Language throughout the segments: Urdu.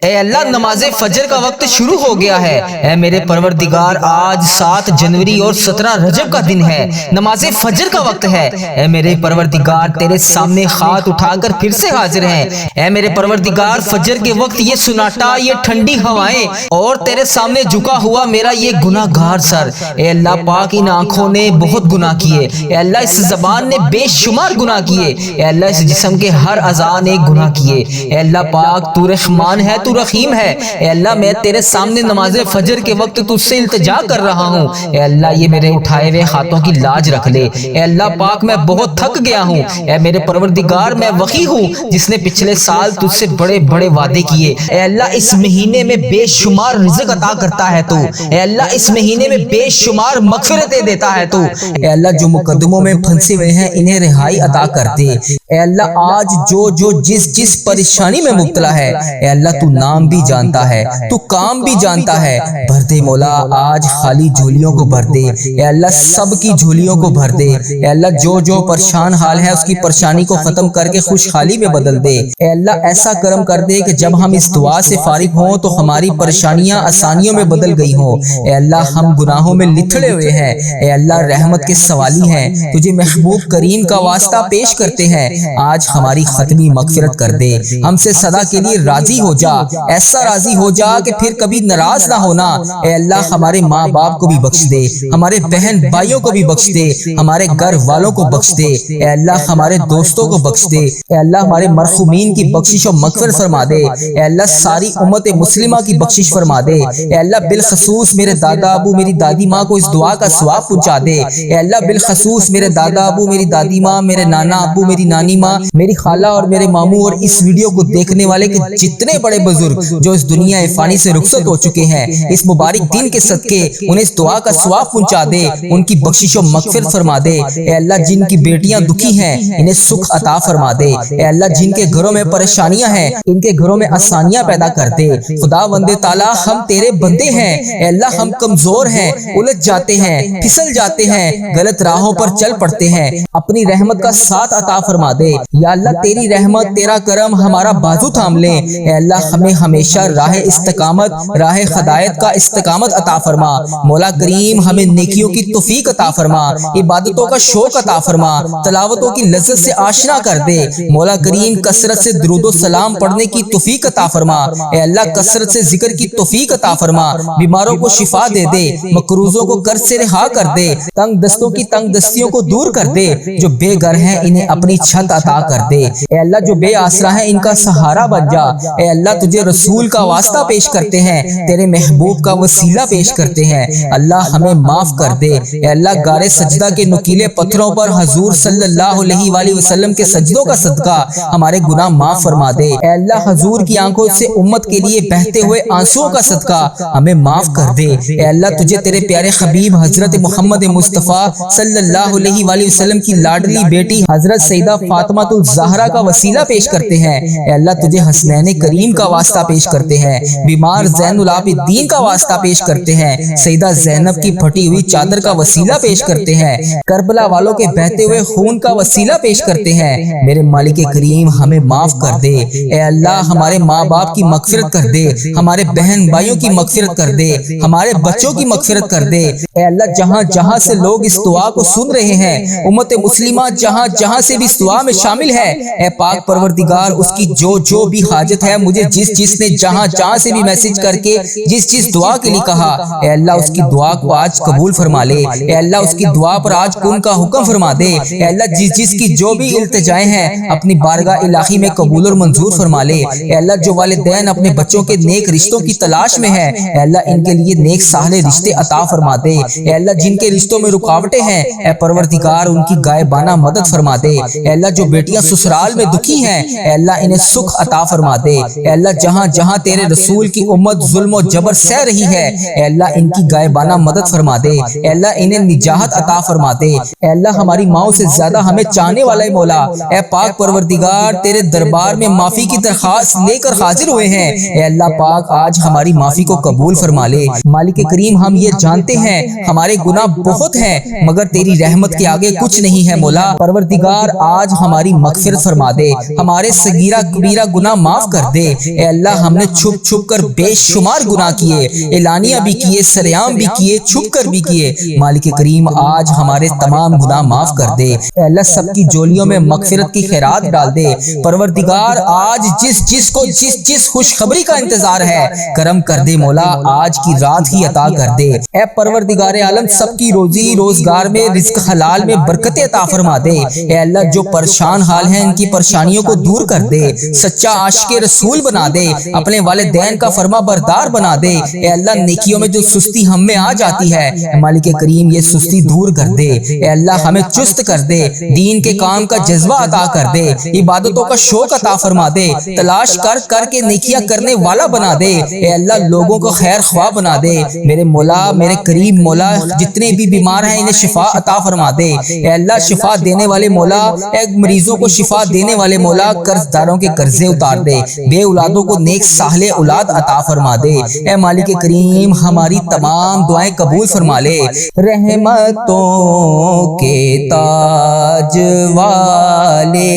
اے اللہ نماز فجر کا وقت شروع ہو گیا ہے۔ اے میرے پروردگار آج 7 جنوری اور 17 رجب کا دن ہے، نماز فجر کا وقت ہے۔ اے میرے پروردگار تیرے سامنے ہاتھ اٹھا کر پھر سے حاضر ہیں۔ اے میرے پروردگار فجر کے وقت یہ سناٹا، یہ ٹھنڈی ہوائیں اور تیرے سامنے جھکا ہوا میرا یہ گناہ گار سر۔ اے اللہ پاک ان آنکھوں نے بہت گناہ کیے، اے اللہ اس زبان نے بے شمار گناہ کیے، اے اللہ اس جسم کے ہر اعضاء نے گناہ کیے۔ اے اللہ پاک تو رحمان ہے، تو رحیم ہے۔ اے اللہ میں تیرے سامنے نماز فجر کے وقت تجھ سے التجا کر رہا ہوں، اے اللہ یہ میرے اٹھائے ہوئے ہاتھوں کی لاج رکھ لے۔ اے اللہ پاک میں بہت تھک گیا ہوں، اے میرے پروردگار میں وقی ہوں جس نے پچھلے سال تجھ سے بڑے بڑے وعدے کیے۔ اے اللہ اس مہینے میں بے شمار رزق عطا کرتا ہے تو، اے اللہ اس مہینے میں بے شمار مغفرتیں دیتا ہے تو، اے اللہ جو مقدموں میں پھنسے ہوئے ہیں انہیں رہائی عطا کر دے۔ اے اللہ آج جو جس پریشانی میں مبتلا ہے، اے اللہ تو نام بھی جانتا ہے، تو کام بھی جانتا ہے، بھر دے مولا آج خالی جھولیوں کو بھر دے۔ اے اللہ سب کی جھولیوں کو بھر دے۔ اے اللہ جو پریشان حال ہے اس کی پریشانی کو ختم کر کے خوشحالی میں بدل دے۔ اے اللہ ایسا کرم کر دے کہ جب ہم اس دعا سے فارغ ہوں تو ہماری پریشانیاں آسانیوں میں بدل گئی ہوں۔ اے اللہ ہم گناہوں میں لتھڑے ہوئے ہیں، اے اللہ رحمت کے سوالی ہیں، تجھے محبوب کریم کا واسطہ پیش کرتے ہیں، آج ہماری ختمی مغفرت کر دے، ہم سے سدا کے لیے راضی ہو جا، ایسا راضی ہو جا کہ پھر کبھی ناراض نہ ہونا۔ اے اللہ ہمارے ماں باپ کو بھی بخش دے، ہمارے بہن بھائیوں کو بھی بخش دے، ہمارے گھر والوں کو بخش دے، اے اللہ ہمارے دوستوں کو بخش دے، اے اللہ ہمارے مرحومین کی بخشش و مغفرت فرما دے، اے اللہ ساری امت مسلمہ کی بخشش فرما دے، اے اللہ بالخصوص میرے دادا ابو میری دادی ماں کو اس دعا کا ثواب پہنچا دے، اے اللہ بالخصوص میرے دادا ابو میری دادی ماں، میرے نانا ابو میری نانی ماں، میری خالہ اور میرے ماموں اور اس ویڈیو کو دیکھنے والے کے جتنے بڑے بزرگ جو اس دنیا فانی سے رخصت ہو چکے ہیں، اس مبارک دن کے صدقے انہیں اس دعا کا ثواب پہنچا دے، ان کی بخشش و مغفرت فرما دے۔ اے اللہ جن کی بیٹیاں دکھی ہیں انہیں سکھ عطا فرما دے، اے اللہ جن کے گھروں میں پریشانیاں ہیں ان کے گھروں میں آسانیاں پیدا کر دے۔ خدا بند تعالی ہم تیرے بندے ہیں، اے اللہ ہم کمزور ہیں، الجھ جاتے ہیں، پھسل جاتے ہیں، غلط راہوں پر چل پڑتے ہیں، اپنی رحمت کا ساتھ عطا فرما دے۔ یا اللہ تیری رحمت تیرا کرم ہمارا بازو تھام لے، اے اللہ ہمیں ہمیشہ راہ استقامت، راہ ہدایت کا استقامت عطا فرما۔ مولا کریم ہمیں نیکیوں کی توفیق عطا فرما، عبادتوں کا شوق عطا فرما، تلاوتوں کی لذت سے آشنا کر دے۔ مولا کریم کثرت سے درود و سلام پڑھنے کی توفیق عطا فرما، اے اللہ کثرت سے ذکر کی توفیق عطا فرما، بیماروں کو شفا دے دے، مقروضوں کو قرض سے رہا کر دے، تنگ دستوں کی تنگ دستیوں کو دور کر دے، جو بے گھر ہیں انہیں اپنی چھت عطا کر دے، اے اللہ جو بے آسرا ہیں ان کا سہارا بن جا۔ اے اللہ تجھے رسول کا واسطہ پیش کرتے ہیں، تیرے محبوب کا وسیلہ پیش کرتے ہیں، اللہ ہمیں معاف کر دے۔ اے اللہ غار سجدہ کے نکیلے پتھروں پر حضور صلی اللہ علیہ وآلہ وسلم کے سجدوں کا صدقہ ہمارے گناہ معاف فرما دے۔ اے اللہ حضور کی آنکھوں سے امت کے لیے بہتے ہوئے آنسوؤں کا صدقہ ہمیں معاف کر دے۔ اے اللہ تجھے تیرے پیارے حبیب حضرت محمد مصطفیٰ صلی اللہ علیہ وآلہ وسلم کی لاڈلی بیٹی حضرت سیدہ فاطمہ الزہرا کا وسیلہ پیش کرتے ہیں، اے اللہ تجھے حسنین کریم کا واسطہ پیش کرتے ہیں، بیمار زین العابدین کا واسطہ پیش کرتے ہیں، سیدہ زینب کی پھٹی ہوئی چادر کا وسیلہ پیش کرتے ہیں، کربلا والوں کے بہتے ہوئے خون کا وسیلہ پیش کرتے ہیں۔ میرے مالک کریم ہمیں معاف کر دے، اے اللہ ہمارے ماں باپ کی مغفرت کر دے، ہمارے بہن بھائیوں کی مغفرت کر دے، ہمارے بچوں کی مغفرت کر دے۔ اے اللہ جہاں سے لوگ اس دعا کو سن رہے ہیں، امت مسلمہ جہاں سے بھی اس دعا میں شامل ہے، اے پاک پروردگار اس کی جو بھی حاجت ہے، مجھے جس نے جہاں سے بھی میسج کر کے جس دعا کے لیے کہا، اے اللہ اس کی دعا کو آج قبول فرما لے، اے اللہ اس کی دعا پر آج کن کا حکم فرما دے، اے اللہ جس کی جو بھی التجائیں ہیں اپنی بارگاہ الہی میں قبول اور منظور فرما لے۔ اے اللہ جو والدین اپنے بچوں کے نیک رشتوں کی تلاش میں ہیں، اے اللہ ان کے لیے نیک صالح رشتے عطا فرما دے، اے اللہ جن کے رشتوں میں رکاوٹیں ہیں اے پروردگار ان کی غائبانہ مدد فرما دے، اے اللہ جو بیٹیاں سسرال میں دکھی ہیں اے اللہ انہیں سکھ عطا فرما دے، اے اللہ جہاں تیرے رسول کی امت ظلم و جبر سہ رہی ہے اے اللہ ان کی غائبانہ مدد فرما دے، اے اللہ انہیں نجات عطا فرما دے، اے اللہ ہماری ماؤں سے زیادہ ہمیں چاہنے والا مولا اے پاک پروردگار تیرے دربار میں معافی کی درخواست لے کر حاضر ہوئے ہیں، اے اللہ پاک آج ہماری معافی کو قبول فرما لے۔ مالک کریم ہم یہ جانتے ہیں ہمارے گناہ بہت ہیں مگر تیری رحمت کے آگے کچھ نہیں ہے مولا، پروردگار آج ہماری مغفرت فرما دے، ہمارے صغیرہ کبیرہ گناہ معاف کر دے۔ اے اللہ ہم نے چھپ چھپ کر بے شمار گناہ کیے، اعلانیہ بھی کیے، سریعام بھی کیے، چھپ کر بھی کیے۔ مالک کریم آج ہمارے تمام گناہ معاف کر دے۔ اے اللہ سب کی جولیوں میں مغفرت کی خیرات ڈال دے۔ پروردگار آج جس کو جس خوشخبری کا انتظار ہے کرم کر دے مولا، آج کی رات ہی عطا کر دے۔ اے پروردگار عالم سب کی روزی روزگار میں رزق حلال میں برکت عطا فرما دے۔ اے اللہ جو پریشان حال ہیں ان کی پریشانیوں کو دور کر دے، سچا عاشق رسول بنا دے، اپنے والدین کا فرما بردار بنا دے۔ اے اللہ نیکیوں میں جو سستی ہم میں آ جاتی ہے مالک کریم یہ سستی دور کر دے۔ اے اللہ ہمیں چست کر دے، دین کے کام کا جذبہ عطا کر دے، عبادتوں کا شوق عطا فرما دے، تلاش کر کے نیکیاں کرنے والا بنا دے۔ اے اللہ لوگوں کو خیر خواہ بنا دے۔ میرے مولا میرے کریم مولا جتنے بھی بیمار ہیں انہیں شفا عطا فرما دے۔ اے اللہ شفا دینے والے مولا، اے مریضوں کو شفا دینے والے مولا، قرض داروں کے قرضے اتار دے، بے اولادوں کو نیک صالح اولاد عطا فرما دے۔ اے مالک کریم ہماری تمام دعائیں قبول فرما لے۔ رحمتوں کے تاج والے،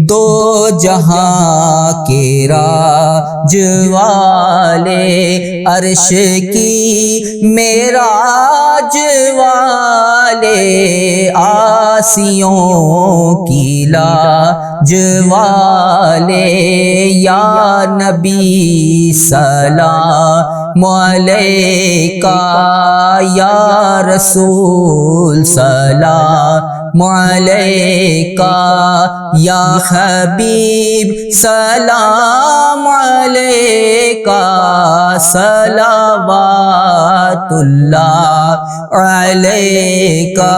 دو جہاں کے راج والے، عرش کی معراج والے، آسیوں کی لاج والے، یا نبی سلام علیکہ، یا رسول سلام علیکہ، یا حبیب سلام علیکہ، صلوات اللہ علیکہ۔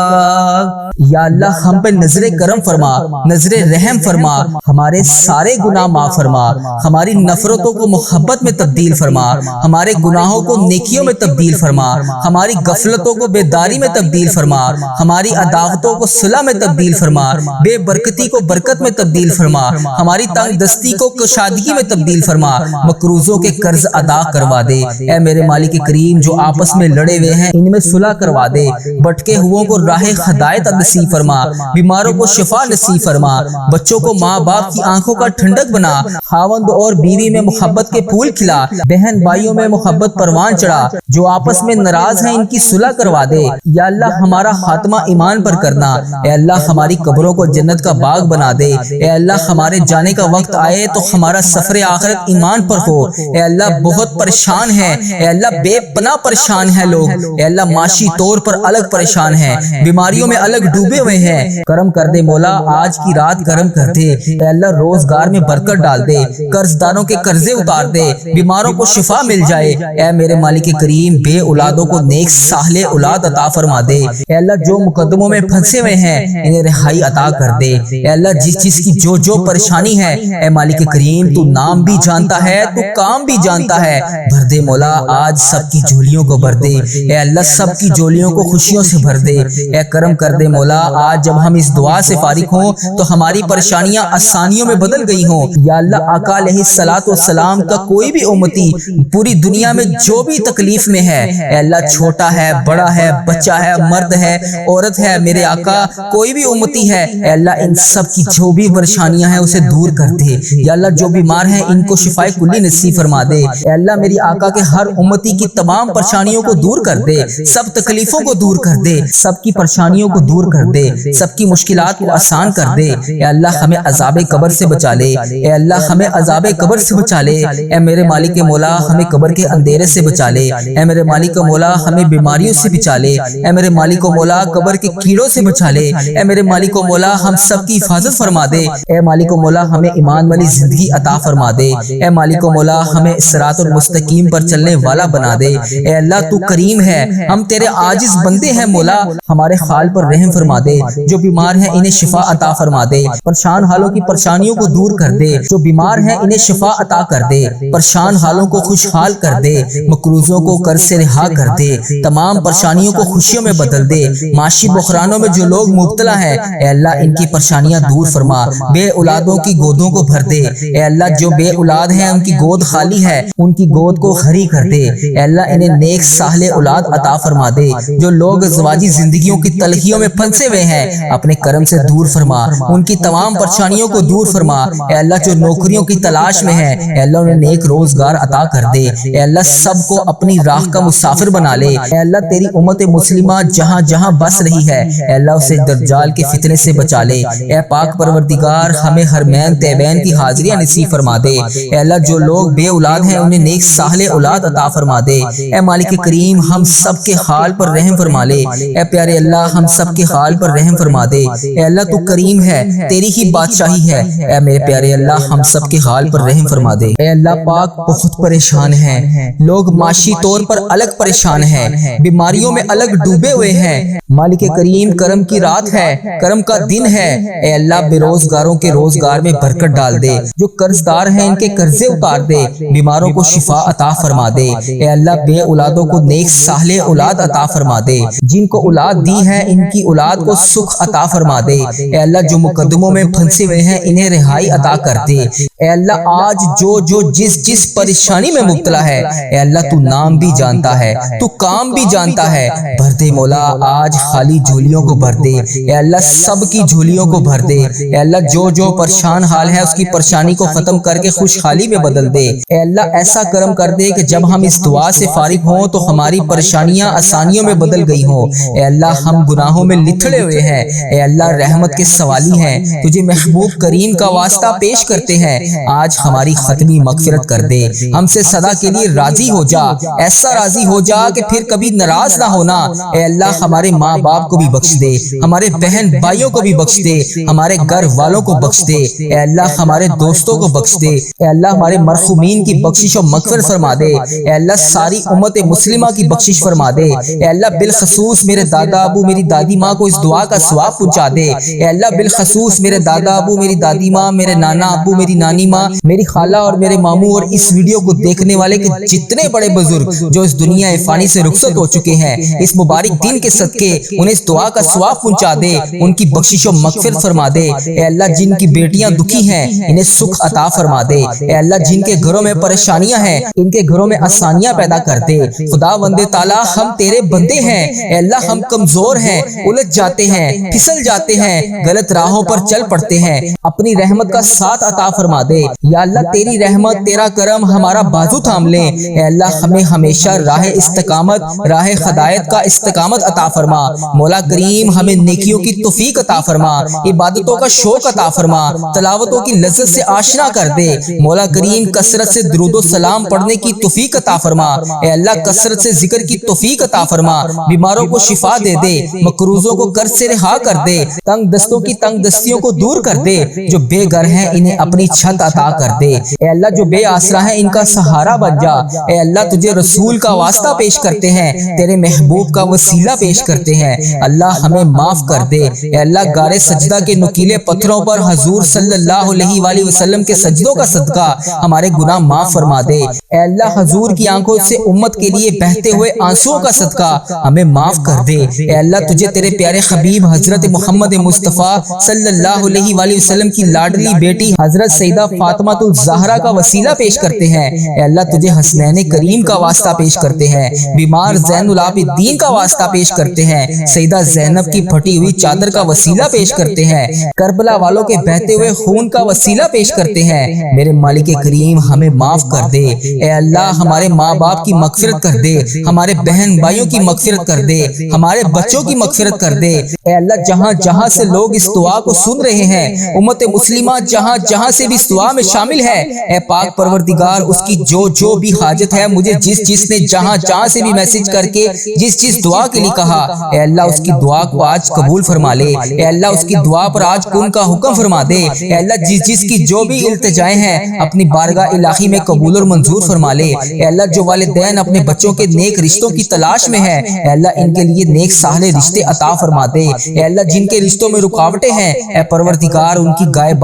یا اللہ ہم پہ نظر کرم فرما، نظر رحم فرما، ہمارے سارے گناہ معاف فرما، ہماری نفرتوں کو محبت میں تبدیل فرما، ہمارے گناہوں کو نیکیوں میں تبدیل فرما، ہماری غفلتوں کو بیداری میں تبدیل فرما، ہماری عداوتوں کو صلح میں تبدیل فرما، بے برکتی کو برکت میں تبدیل فرما، ہماری تنگ دستی کو کشادگی میں تبدیل فرما، مقروضوں کے قرض ادا کروا دے۔ اے میرے مالک کریم جو آپس میں لڑے ہوئے ہیں ان میں صلح کروا دے، بھٹکے ہوئوں کو راہ ہدایت نصیب فرما، بیماروں کو شفا نصیب فرما، بچوں کو ماں باپ کی آنکھوں کا ٹھنڈک بنا، خاوند اور بیوی میں محبت کے پھول کھلا، بہن بھائیوں میں محبت پروان چڑھا، جو آپس میں ناراض ہیں ان کی صلح کروا دے۔ یا اللہ ہمارا خاتمہ ایمان پر کرنا، اے اللہ ہماری قبروں کو جنت کا باغ بنا دے، اے اللہ ہمارے جانے کا وقت آئے تو ہمارا سفر آخرت ایمان پر ہو۔ اے اللہ بہت پریشان ہے، اے اللہ بے پناہ پریشان ہے لوگ، اے اللہ معاشی طور پر الگ پریشان ہیں، بیماریوں میں الگ ڈوبے ہوئے ہیں، کرم کر دے مولا آج کی رات کرم کر دے۔ اے اللہ روزگار میں برکت ڈال دے، قرض داروں کے قرضے اتار دے، بیماروں کو شفا مل جائے۔ اے میرے مالک کریم بے اولادوں کو نیک صالح اولاد عطا فرما دے۔ اے اللہ جو مقدموں میں پھنسے ہوئے ہیں انہیں رہائی عطا کر دے۔ اے اللہ جس چیز کی جو پریشانی ہے اے مالک کریم تو نام بھی جانتا ہے، تو کام بھی جانتا ہے، بھر دے مولا آج سب کی جھولیوں کو بھر دے۔ اے اللہ سب کی جھولیوں کو خوشیوں سے بھر دے۔ اے کرم کر دے مولا آج جب ہم اس دعا سے فارغ ہوں تو ہماری پریشانیاں آسانیوں میں بدل گئی ہوں۔ یا اللہ آقا علیہ الصلوۃ والسلام کا کوئی بھی امتی پوری دنیا میں جو بھی تکلیف میں ہے، اے اللہ چھوٹا ہے بڑا ہے بچہ ہے مرد ہے عورت ہے، میرے آقا کوئی بھی امتی ہے، اے اللہ ان سب کی جو بھی پریشانیاں ہیں اسے دور کر دے۔ یا اللہ جو بیمار ہیں ان کو شفائے کلی نصیب فرما دے۔ اے اللہ میری آقا کے ہر امتی کی تمام پریشانیوں کو دور کر دے، سب تکلیفوں کو دور کر دے، سب کی پریشانیوں کو دور کر دے، سب کی مشکلات کو آسان کر دے۔ اے اللہ ہمیں عذاب قبر سے بچا لے، اے اللہ ہمیں عذاب قبر سے بچا لے۔ اے میرے مالک مولا ہمیں قبر کے اندھیرے سے بچا لے، اے میرے مالک مولا ہمیں بیماریوں سے بچا لے، اے میرے مالک مولا قبر کے کیڑوں سے بچا لے، اے میرے مالک مولا ہم سب کی حفاظت فرما دے۔ اے مالک مولا ہمیں ایمان والی زندگی عطا فرما دے، اے مالک مولا ہمیں صراط المستقیم پر چلنے والا بنا دے۔ اے اللہ تو کریم ہے، ہم تیرے عاجز بندے ہیں مولا، ہمارے حال پر رحم فرما دے، جو بیمار ہیں انہیں شفا عطا فرما دے، پریشان حالوں کی پریشانیوں کو دور کر دے، جو بیمار ہیں انہیں شفا عطا کر دے، پریشان حالوں کو خوشحال کر دے، مقروضوں کو قرض سے رہا کر دے، تمام پریشانیوں کو خوشیوں میں بدل دے، معاشی بحرانوں میں جو لوگ مبتلا ہیں اے اللہ ان کی پریشانیاں دور فرما، بے اولادوں کی گودوں کو بھر دے، اے اللہ جو بے اولاد ہیں ان کی گود خالی ہے ان کی گود گود کو ہری کر دے۔ اے اللہ انہیں نیک صالح اولاد عطا فرما دے۔ جو لوگ ازواجی زندگیوں کی تلخیوں میں پھنسے ہوئے ہیں اپنے کرم سے دور فرما، ان کی تمام پریشانیوں کو دور فرما۔ اے اللہ جو نوکریوں کی تلاش میں ہیں اے اللہ انہیں نیک روزگار عطا کر دے۔ اے اللہ سب کو اپنی راہ کا مسافر بنا لے۔ اے اللہ تیری امت مسلمہ جہاں جہاں بس رہی ہے اے اللہ اسے دجال کے فتنے سے بچا لے۔ اے پاک پروردگار ہمیں حرمین طیبین کی حاضریاں نصیب فرما دے۔ اے اللہ جو لوگ بے اولاد ہیں انہیں نیک صالح اولاد عطا فرما دے۔ اے مالک کریم ہم سب کے حال پر رحم فرما لے۔ اے پیارے اللہ ہم سب کے حال پر رحم فرما دے۔ اے اللہ تو کریم ہے، تیری ہی بادشاہی ہے۔ اے میرے پیارے اللہ ہم سب کے حال پر رحم فرما دے۔ اے اللہ پاک بہت پریشان ہیں، لوگ معاشی طور پر الگ پریشان ہیں، بیماریوں میں الگ ڈوبے ہوئے ہیں۔ مالک کریم کرم کی رات ہے، کرم کا دن ہے۔ اے اللہ بے روزگاروں کے روزگار میں برکت ڈال دے، جو قرض دار ہیں ان کے قرضے اتار دے، بیماروں کو شفا عطا فرما دے۔ اے اللہ بے اولادوں کو نیک صالح اولاد عطا فرما دے، جن کو اولاد دی ہے ان کی اولاد کو سکھ عطا فرما دے۔ اے اللہ جو مقدموں میں پھنسے ہوئے ہیں انہیں رہائی عطا کر دے۔ اے اللہ آج جو جس پریشانی میں مبتلا ہے اے اللہ تو نام بھی جانتا ہے، تو کام بھی جانتا ہے، بھر دے مولا آج خالی جھولیوں کو بھر دے۔ اے اللہ سب کی جھولیوں کو بھر دے۔ اے اللہ جو پریشان حال ہے اس کی پریشانی کو ختم کر کے خوشحالی میں بدل دے۔ اے اللہ ایسا کرم کر دے کہ جب ہم اس دعا سے فارغ ہوں تو ہماری پریشانیاں آسانیوں میں بدل گئی ہوں۔ اے اللہ ہم گناہوں میں لتھڑے ہوئے ہیں، اے اللہ رحمت کے سوالی ہیں، تجھے محبوب کریم کا واسطہ پیش کرتے ہیں، آج ہماری ختمی مغفرت کر دے، ہم سے سدا کے لیے راضی ہو جا، ایسا راضی ہو جا کہ پھر کبھی ناراض نہ ہونا۔ اے اللہ ہمارے ماں باپ کو بھی بخش دے، ہمارے بہن بھائیوں کو بھی بخش دے، ہمارے گھر والوں کو بخش دے۔ اے اللہ ہمارے دوستوں کو بخش دے۔ اے اللہ ہمارے مرحومین کی بخشش و مغفرت فرما دے۔ اے اللہ ساری امت مسلمہ کی بخشش فرما دے۔ اے اللہ بالخصوص میرے دادا ابو میری دادی ماں کو اس دعا کا ثواب پہنچا دے۔ اے اللہ بالخصوص میرے دادا ابو میری دادی ماں، میرے نانا ابو میری نانی ماں، میری خالہ اور میرے ماموں اور اس ویڈیو کو دیکھنے والے کے جتنے بڑے بزرگ جو اس دنیا فانی سے رخصت ہو چکے ہیں، اس مبارک دن کے صدقے انہیں اس دعا کا ثواب پہنچا دے، ان کی بخشش و مغفرت فرما دے۔ اے اللہ جن کی بیٹیاں دکھی ہیں انہیں سکھ عطا فرما دے۔ اے اللہ جن کے گھروں میں پریشانیاں ہیں ان کے گھروں میں آسانیاں پیدا کر دے۔ خدا وند تعالی ہم تیرے بندے ہیں، اے اللہ ہم کمزور ہیں، الجھ جاتے ہیں، پھسل جاتے ہیں، غلط راہوں پر چل پڑتے ہیں، اپنی رحمت کا ساتھ عطا فرما دے۔ یا اللہ تیری رحمت تیرا کرم ہمارا بازو تھام لے۔ اے اللہ ہمیں ہمیشہ راہ استقامت، راہ ہدایت کا استقامت عطا فرما۔ مولا کریم ہمیں نیکیوں کی توفیق عطا فرما، عبادتوں کا شوق عطا فرما، تلاوتوں کی لذت سے آشنا کر دے۔ مولا کریم کثرت سے درود و سلام پڑھنے کی توفیق عطا فرما۔ اے اللہ کثرت سے ذکر کی توفیق عطا فرما، بیماروں کو شفا دے دے، مقروضوں کو قرض سے رہا کر دے، تنگ دستوں کی تنگ دستیوں کو دور کر دے، جو بے گھر ہیں انہیں اپنی چھت عطا کر دے۔ اے اللہ جو بے آسرا ہیں ان کا سہارا بن جا۔ اے اللہ تجھے رسول کا واسطہ پیش کرتے ہیں، تیرے محبوب کا وسیلہ پیش کرتے ہیں، اللہ ہمیں معاف کر دے۔ اے اللہ غار سجدہ کے نکیلے پتھروں پر حضور صلی اللہ علیہ وآلہ وسلم کے سجدوں کا صدقہ ہمارے گناہ معاف فرما دے۔ اے اللہ حضور کی آنکھوں سے امت کے لیے بہتے ہوئے آنسوؤں کا صدقہ ہمیں معاف کر دے۔ اے اللہ تجھے تیرے پیارے حبیب حضرت محمد مصطفیٰ صلی اللہ علیہ وآلہ وسلم کی لاڈلی بیٹی حضرت سیدہ فاطمہ الزہرا کا وسیلہ پیش کرتے ہیں۔ اے اللہ تجھے حسنین کریم کا واسطہ پیش کرتے ہیں، بیمار زین العابدین کا واسطہ پیش کرتے ہیں، سیدہ زینب کی پھٹی ہوئی چادر کا وسیلہ پیش کرتے ہیں، کربلا والوں کے بہتے ہوئے خون کا وسیلہ پیش کرتے ہیں۔ میرے مالک کریم ہمیں معاف کر دے۔ اے اللہ ہمارے ماں باپ کی مغفرت کر دے، ہمارے بہن بھائیوں کی مغفرت کر دے، ہمارے بچوں کی مغفرت کر دے۔ اے اللہ جہاں جہاں سے لوگ اس دعا کو سن رہے ہیں، امت مسلمہ جہاں جہاں سے بھی اس دعا میں شامل ہے، اے پاک پروردگار اس کی جو بھی حاجت ہے، مجھے جس نے جہاں جہاں سے بھی میسج کر کے جس دعا کے لیے کہا، اے اللہ اس کی دعا کو آج قبول فرما لے۔ اے اللہ اس کی دعا پر آج کن کا حکم فرما دے۔ اے اللہ جس کی جو بھی التجائیں ہیں اپنی بارگاہ الہی میں قبول اور منظور فرما لے۔ اے اللہ جو والدین اپنے بچوں کے نیک رشتوں کی تلاش میں ہیں، اے اللہ ان کے لیے نیک صالح رشتے عطا فرما دے۔ اے اللہ جن کے رشتوں میں رکاوٹیں ہیں، اے پروردگار ان کی گائے